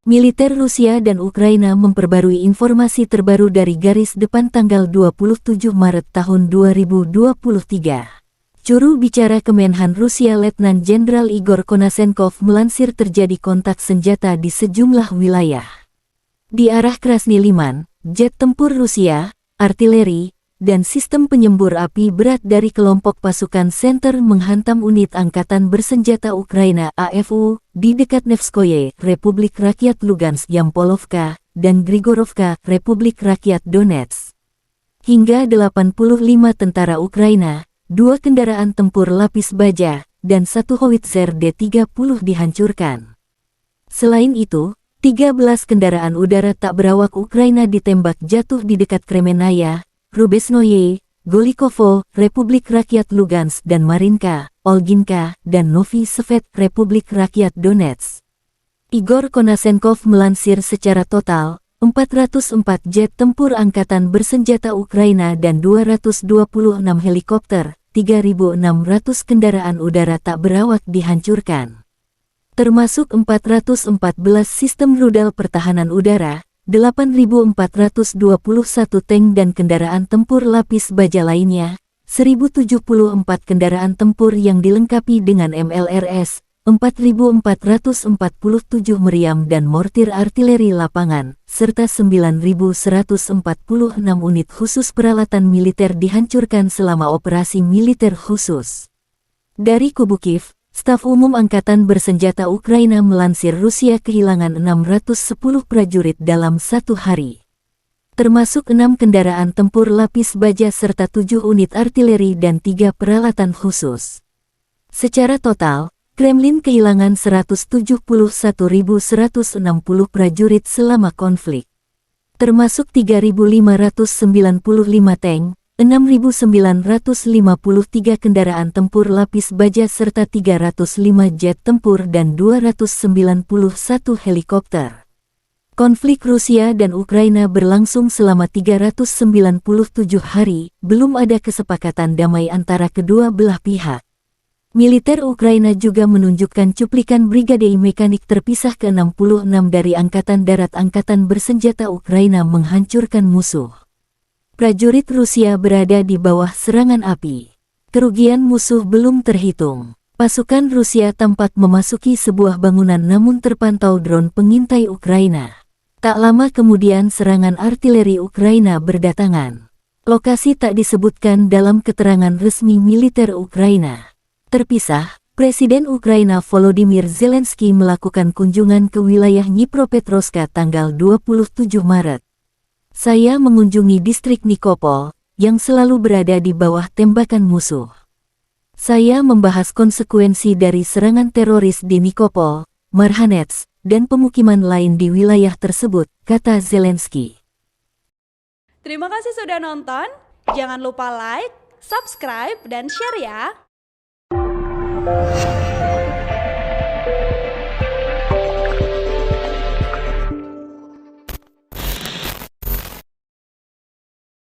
Militer Rusia dan Ukraina memperbarui informasi terbaru dari garis depan tanggal 27 Maret tahun 2023. Juru bicara Kemenhan Rusia Letnan Jenderal Igor Konashenkov melansir terjadi kontak senjata di sejumlah wilayah. Di arah Krasny Liman, jet tempur Rusia, artileri, dan sistem penyembur api berat dari kelompok pasukan Center menghantam unit angkatan bersenjata Ukraina AFU di dekat Nevskoye, Republik Rakyat Lugansk Yampolovka, dan Grigorovka, Republik Rakyat Donetsk. Hingga 85 tentara Ukraina, 2 kendaraan tempur lapis baja, dan 1 howitzer D-30 dihancurkan. Selain itu, 13 kendaraan udara tak berawak Ukraina ditembak jatuh di dekat Kremenaya, Rubeznoye, Golikovo, Republik Rakyat Lugansk dan Marinka, Olginka, dan Novi Svet, Republik Rakyat Donetsk. Igor Konashenkov melansir secara total, 404 jet tempur angkatan bersenjata Ukraina dan 226 helikopter, 3.600 kendaraan udara tak berawak dihancurkan. Termasuk 414 sistem rudal pertahanan udara, 8.421 tank dan kendaraan tempur lapis baja lainnya, 1.074 kendaraan tempur yang dilengkapi dengan MLRS, 4.447 meriam dan mortir artileri lapangan, serta 9.146 unit khusus peralatan militer dihancurkan selama operasi militer khusus. Dari kubu Kiev, Staf Umum Angkatan Bersenjata Ukraina melansir Rusia kehilangan 610 prajurit dalam 1 hari. Termasuk 6 kendaraan tempur lapis baja serta 7 unit artileri dan 3 peralatan khusus. Secara total, Kremlin kehilangan 171.160 prajurit selama konflik. Termasuk 3.595 tank, 6.953 kendaraan tempur lapis baja serta 305 jet tempur dan 291 helikopter. Konflik Rusia dan Ukraina berlangsung selama 397 hari, belum ada kesepakatan damai antara kedua belah pihak. Militer Ukraina juga menunjukkan cuplikan Brigade Mekanik terpisah ke-66 dari Angkatan Darat Angkatan Bersenjata Ukraina menghancurkan musuh. Prajurit Rusia berada di bawah serangan api. Kerugian musuh belum terhitung. Pasukan Rusia tampak memasuki sebuah bangunan namun terpantau drone pengintai Ukraina. Tak lama kemudian serangan artileri Ukraina berdatangan. Lokasi tak disebutkan dalam keterangan resmi militer Ukraina. Terpisah, Presiden Ukraina Volodymyr Zelensky melakukan kunjungan ke wilayah Dnipropetrovsk tanggal 27 Maret. Saya mengunjungi distrik Nikopol, yang selalu berada di bawah tembakan musuh. Saya membahas konsekuensi dari serangan teroris di Nikopol, Marhanets, dan pemukiman lain di wilayah tersebut, kata Zelensky. Terima kasih sudah nonton, jangan lupa like, subscribe, dan share ya!